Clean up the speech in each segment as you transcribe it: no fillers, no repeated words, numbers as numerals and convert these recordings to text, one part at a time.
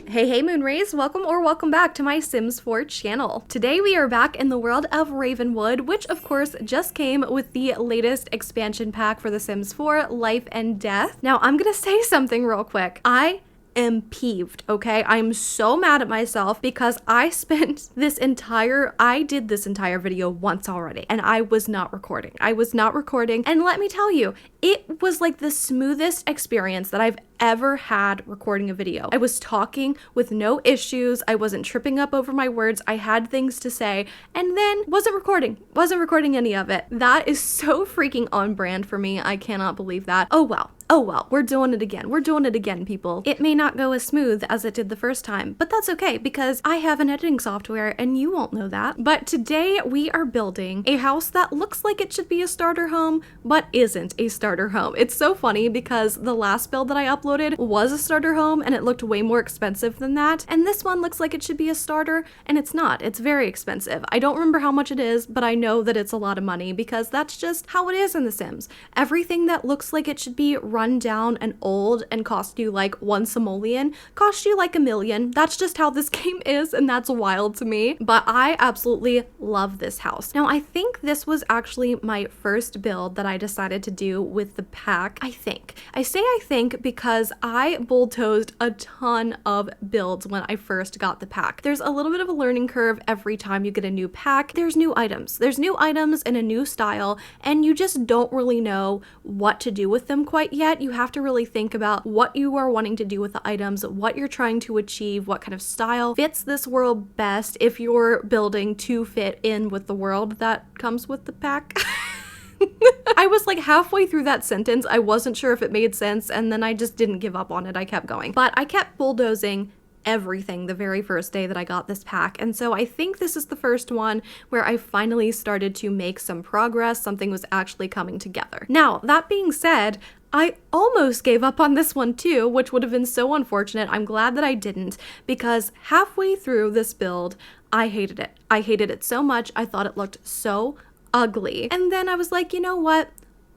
Hey Moonrays, welcome back to my Sims 4 channel. Today we are back in the world of Ravenwood, which of course just came with the latest expansion pack for The Sims 4, Life and Death. Now I'm gonna say something real quick. I am peeved, okay? I'm so mad at myself because I did this entire video once already and I was not recording. And let me tell you, it was like the smoothest experience that I've ever had recording a video. I was talking with no issues. I wasn't tripping up over my words. I had things to say and then wasn't recording any of it. That is so freaking on brand for me. I cannot believe that. Oh well, we're doing it again, people. It may not go as smooth as it did the first time, but that's okay because I have an editing software and you won't know that. But today we are building a house that looks like it should be a starter home, but isn't a starter home. It's so funny because the last build that I uploaded was a starter home and it looked way more expensive than that. And this one looks like it should be a starter and it's not. It's very expensive. I don't remember how much it is, but I know that it's a lot of money because that's just how it is in The Sims. Everything that looks like it should be run down and old and cost you like 1 simoleon cost you like 1 million. That's just how this game is and that's wild to me. But I absolutely love this house. Now I think this was actually my first build that I decided to do with the pack. I say I think because I bulldozed a ton of builds when I first got the pack. There's a little bit of a learning curve every time you get a new pack. There's new items and a new style and you just don't really know what to do with them quite yet. You have to really think about what you are wanting to do with the items, what you're trying to achieve, what kind of style fits this world best if you're building to fit in with the world that comes with the pack. I was like halfway through that sentence. I wasn't sure if it made sense and then I just didn't give up on it. I kept going. But I kept bulldozing everything the very first day that I got this pack. And so I think this is the first one where I finally started to make some progress. Something was actually coming together. Now, that being said, I almost gave up on this one too, which would have been so unfortunate. I'm glad that I didn't because halfway through this build, I hated it. I hated it so much. I thought it looked so ugly. And then I was like, you know what?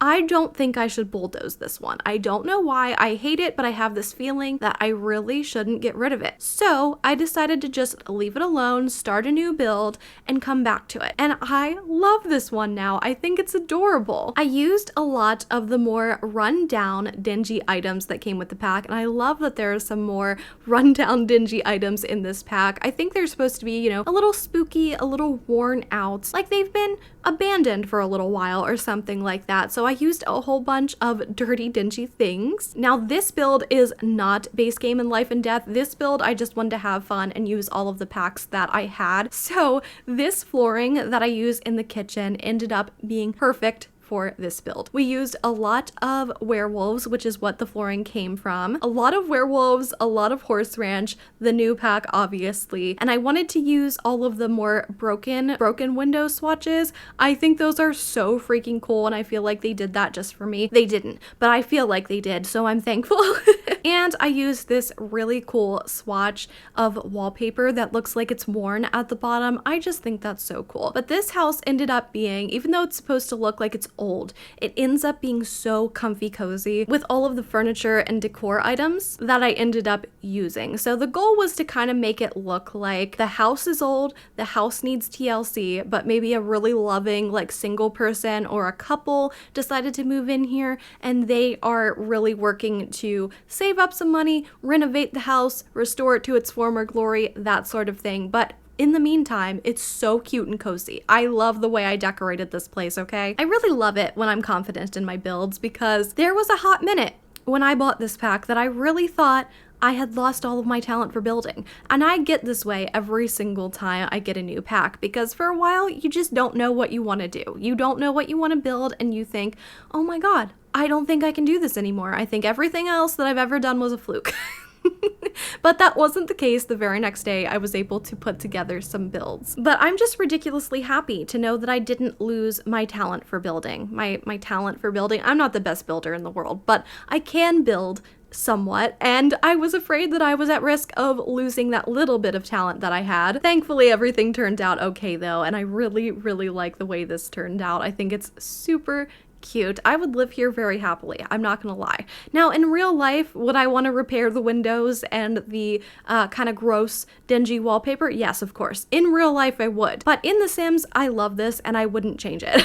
I don't think I should bulldoze this one. I don't know why. I hate it, but I have this feeling that I really shouldn't get rid of it. So I decided to just leave it alone, start a new build, and come back to it. And I love this one now. I think it's adorable. I used a lot of the more run-down, dingy items that came with the pack, and I love that there are some more run-down, dingy items in this pack. I think they're supposed to be, you know, a little spooky, a little worn out, like they've been abandoned for a little while or something like that. So I used a whole bunch of dirty, dingy things. Now this build is not base game in Life and Death. This build, I just wanted to have fun and use all of the packs that I had. So this flooring that I use in the kitchen ended up being perfect for this build. We used a lot of werewolves, which is what the flooring came from. A lot of werewolves, a lot of horse ranch, the new pack obviously, and I wanted to use all of the more broken window swatches. I think those are so freaking cool and I feel like they did that just for me. They didn't, but I feel like they did, so I'm thankful. And I used this really cool swatch of wallpaper that looks like it's worn at the bottom. I just think that's so cool. But this house ended up being, even though it's supposed to look like it's old, it ends up being so comfy cozy with all of the furniture and decor items that I ended up using. So the goal was to kind of make it look like the house is old, the house needs TLC, but maybe a really loving like single person or a couple decided to move in here and they are really working to save up some money, renovate the house, restore it to its former glory, that sort of thing. But in the meantime, it's so cute and cozy. I love the way I decorated this place, okay? I really love it when I'm confident in my builds because there was a hot minute when I bought this pack that I really thought I had lost all of my talent for building. And I get this way every single time I get a new pack because for a while, you just don't know what you want to do. You don't know what you want to build and you think, oh my God, I don't think I can do this anymore. I think everything else that I've ever done was a fluke. But that wasn't the case. The very next day I was able to put together some builds. But I'm just ridiculously happy to know that I didn't lose my talent for building. My talent for building. I'm not the best builder in the world, but I can build somewhat, and I was afraid that I was at risk of losing that little bit of talent that I had. Thankfully, everything turned out okay though, and I really, really like the way this turned out. I think it's super Cute. I would live here very happily. I'm not gonna lie. Now, in real life, would I want to repair the windows and the kind of gross, dingy wallpaper? Yes, of course. In real life, I would. But in The Sims, I love this and I wouldn't change it.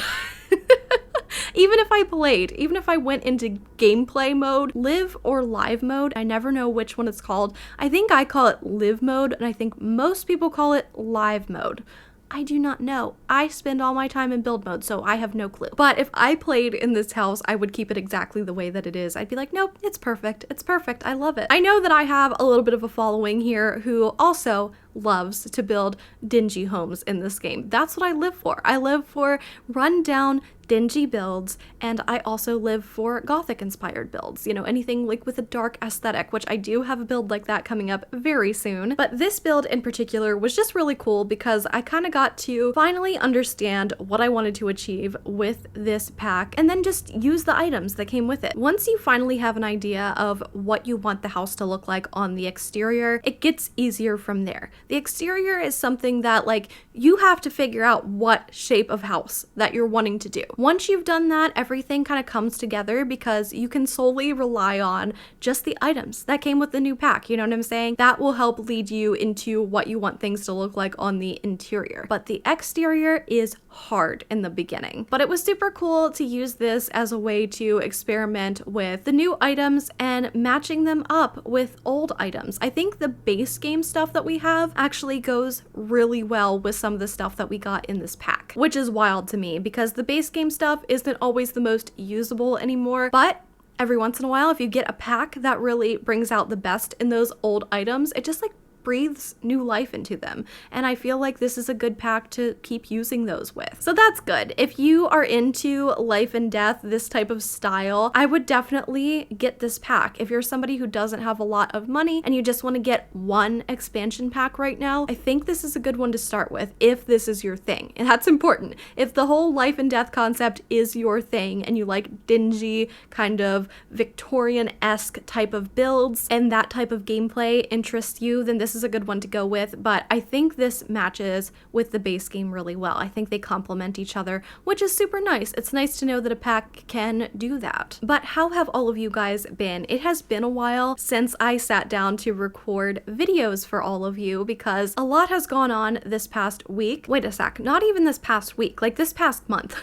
Even if I went into gameplay mode, live or live mode, I never know which one it's called. I think I call it live mode, and I think most people call it live mode. I do not know. I spend all my time in build mode, so I have no clue. But if I played in this house, I would keep it exactly the way that it is. I'd be like, nope, it's perfect. It's perfect. I love it. I know that I have a little bit of a following here who also loves to build dingy homes in this game. That's what I live for. I live for rundown, dingy builds, and I also live for gothic inspired builds, you know, anything like with a dark aesthetic, which I do have a build like that coming up very soon. But this build in particular was just really cool because I kind of got to finally understand what I wanted to achieve with this pack and then just use the items that came with it. Once you finally have an idea of what you want the house to look like on the exterior, it gets easier from there. The exterior is something that, like, you have to figure out what shape of house that you're wanting to do. Once you've done that, everything kind of comes together because you can solely rely on just the items that came with the new pack. You know what I'm saying? That will help lead you into what you want things to look like on the interior. But the exterior is hard in the beginning. But it was super cool to use this as a way to experiment with the new items and matching them up with old items. I think the base game stuff that we have actually goes really well with some of the stuff that we got in this pack, which is wild to me because the base game stuff isn't always the most usable anymore, but every once in a while, if you get a pack that really brings out the best in those old items, it just like breathes new life into them. And I feel like this is a good pack to keep using those with. So that's good. If you are into life and death, this type of style, I would definitely get this pack. If you're somebody who doesn't have a lot of money and you just want to get one expansion pack right now, I think this is a good one to start with if this is your thing. And that's important. If the whole life and death concept is your thing and you like dingy, kind of Victorian-esque type of builds and that type of gameplay interests you, then this is a good one to go with. But I think this matches with the base game really well. I think they complement each other, which is super nice. It's nice to know that a pack can do that. But how have all of you guys been? It has been a while since I sat down to record videos for all of you because a lot has gone on this past week. Wait a sec, not even this past week, like this past month.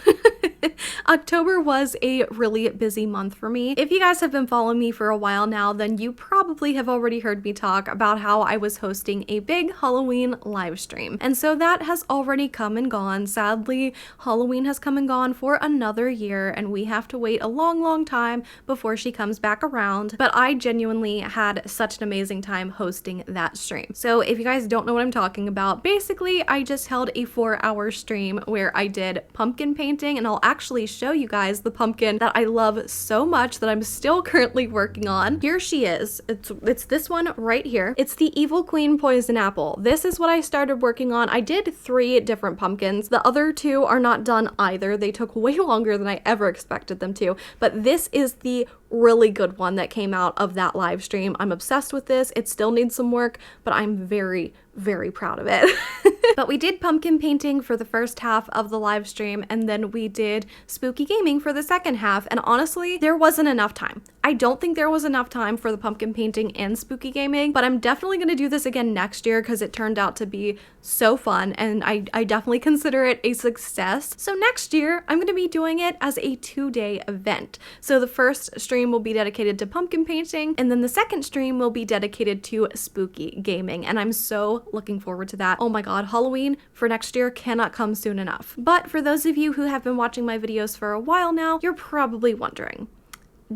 October was a really busy month for me. If you guys have been following me for a while now, then you probably have already heard me talk about how I was hosting a big Halloween live stream. And so that has already come and gone. Sadly, Halloween has come and gone for another year and we have to wait a long time before she comes back around. But I genuinely had such an amazing time hosting that stream. So if you guys don't know what I'm talking about, basically I just held a 4-hour stream where I did pumpkin painting, and I'll actually show you guys the pumpkin that I love so much that I'm still currently working on. Here she is. It's this one right here. It's the Evil Queen Poison Apple. This is what I started working on. I did 3 different pumpkins. The other 2 are not done either. They took way longer than I ever expected them to, but this is the really good one that came out of that live stream. I'm obsessed with this. It still needs some work, but I'm very proud of it. But we did pumpkin painting for the first half of the live stream, and then we did spooky gaming for the second half, and honestly, there wasn't enough time. I don't think there was enough time for the pumpkin painting and spooky gaming, but I'm definitely going to do this again next year because it turned out to be so fun, and I definitely consider it a success. So next year, I'm going to be doing it as a 2-day event. So the first stream will be dedicated to pumpkin painting, and then the second stream will be dedicated to spooky gaming, and I'm so looking forward to that. Oh my god, Halloween for next year cannot come soon enough. But for those of you who have been watching my videos for a while now, you're probably wondering,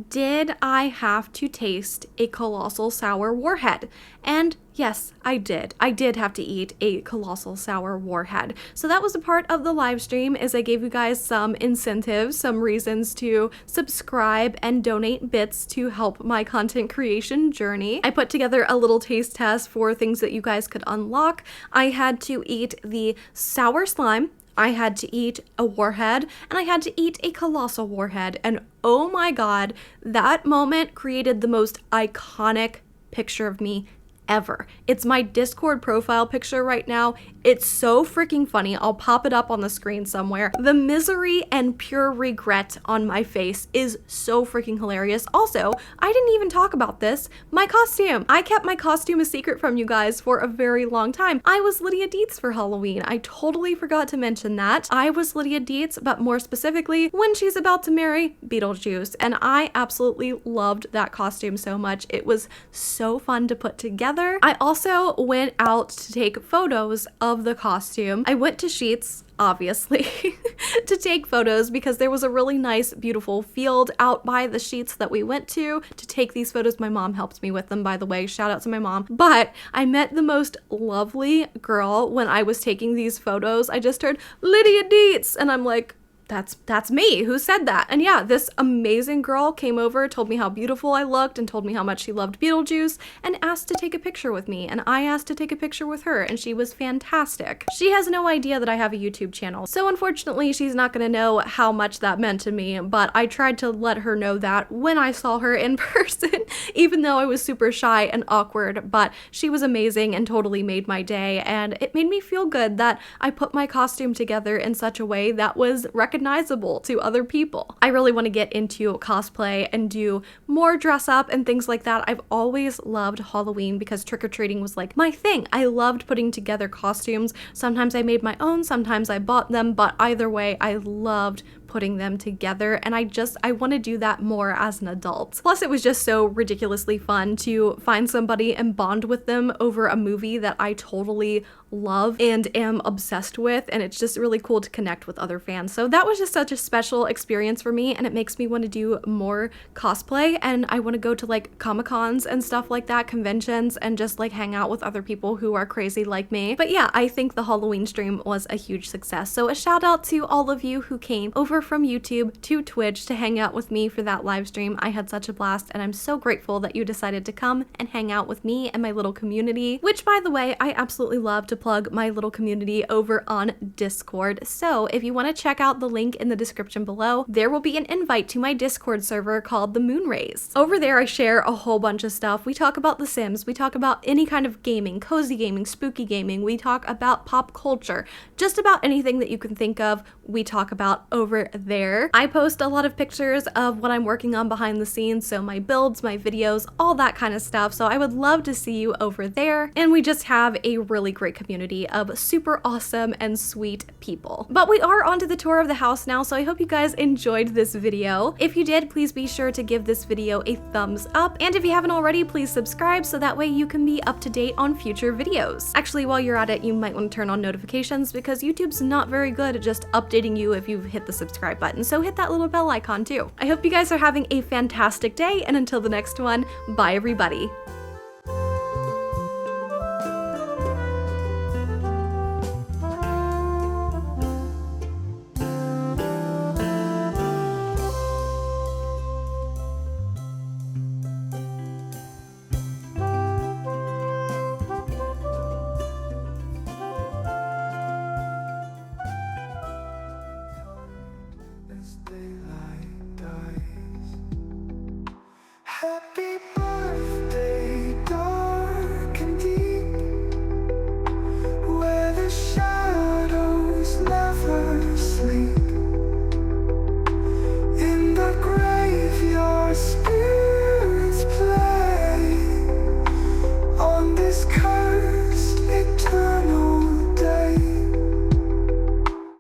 did I have to taste a colossal sour warhead? And yes, I did. I did have to eat a colossal sour warhead. So that was a part of the live stream, is I gave you guys some incentives, some reasons to subscribe and donate bits to help my content creation journey. I put together a little taste test for things that you guys could unlock. I had to eat the sour slime, I had to eat a warhead, and I had to eat a colossal warhead. And oh my god, that moment created the most iconic picture of me ever. It's my Discord profile picture right now. It's so freaking funny. I'll pop it up on the screen somewhere. The misery and pure regret on my face is so freaking hilarious. Also, I didn't even talk about this. My costume. I kept my costume a secret from you guys for a very long time. I was Lydia Dietz for Halloween. I totally forgot to mention that. I was Lydia Dietz, but more specifically, when she's about to marry Beetlejuice. And I absolutely loved that costume so much. It was so fun to put together. I also went out to take photos of the costume. I went to Sheets, obviously, to take photos because there was a really nice, beautiful field out by the Sheets that we went to take these photos. My mom helped me with them, by the way. Shout out to my mom. But I met the most lovely girl when I was taking these photos. I just heard Lydia Dietz, and I'm like, that's me. Who said that? And yeah, this amazing girl came over, told me how beautiful I looked, and told me how much she loved Beetlejuice, and asked to take a picture with me. And I asked to take a picture with her, and she was fantastic. She has no idea that I have a YouTube channel, so unfortunately she's not gonna know how much that meant to me, but I tried to let her know that when I saw her in person, even though I was super shy and awkward. But she was amazing and totally made my day, and it made me feel good that I put my costume together in such a way that was recognizable to other people. I really want to get into cosplay and do more dress up and things like that. I've always loved Halloween because trick-or-treating was like my thing. I loved putting together costumes. Sometimes I made my own, sometimes I bought them, but either way, I loved putting them together, and I want to do that more as an adult. Plus, it was just so ridiculously fun to find somebody and bond with them over a movie that I totally love and am obsessed with, and it's just really cool to connect with other fans. So that was just such a special experience for me, and it makes me want to do more cosplay, and I want to go to like Comic-Cons and stuff like that, conventions, and just like hang out with other people who are crazy like me. But yeah, I think the Halloween stream was a huge success. So a shout out to all of you who came over from YouTube to Twitch to hang out with me for that live stream. I had such a blast, and I'm so grateful that you decided to come and hang out with me and my little community, which, by the way, I absolutely love to plug my little community over on Discord. So if you want to check out the link in the description below, there will be an invite to my Discord server called the Moonrays. Over there, I share a whole bunch of stuff. We talk about The Sims, we talk about any kind of gaming, cozy gaming, spooky gaming, we talk about pop culture, just about anything that you can think of, we talk about over there. I post a lot of pictures of what I'm working on behind the scenes, so my builds, my videos, all that kind of stuff. So I would love to see you over there, and we just have a really great community of super awesome and sweet people. But we are onto the tour of the house now, so I hope you guys enjoyed this video. If you did, please be sure to give this video a thumbs up, and if you haven't already, please subscribe so that way you can be up to date on future videos. Actually, while you're at it, you might want to turn on notifications because YouTube's not very good at just updating you if you've hit the subscribe button, so hit that little bell icon too. I hope you guys are having a fantastic day, and until the next one, bye everybody.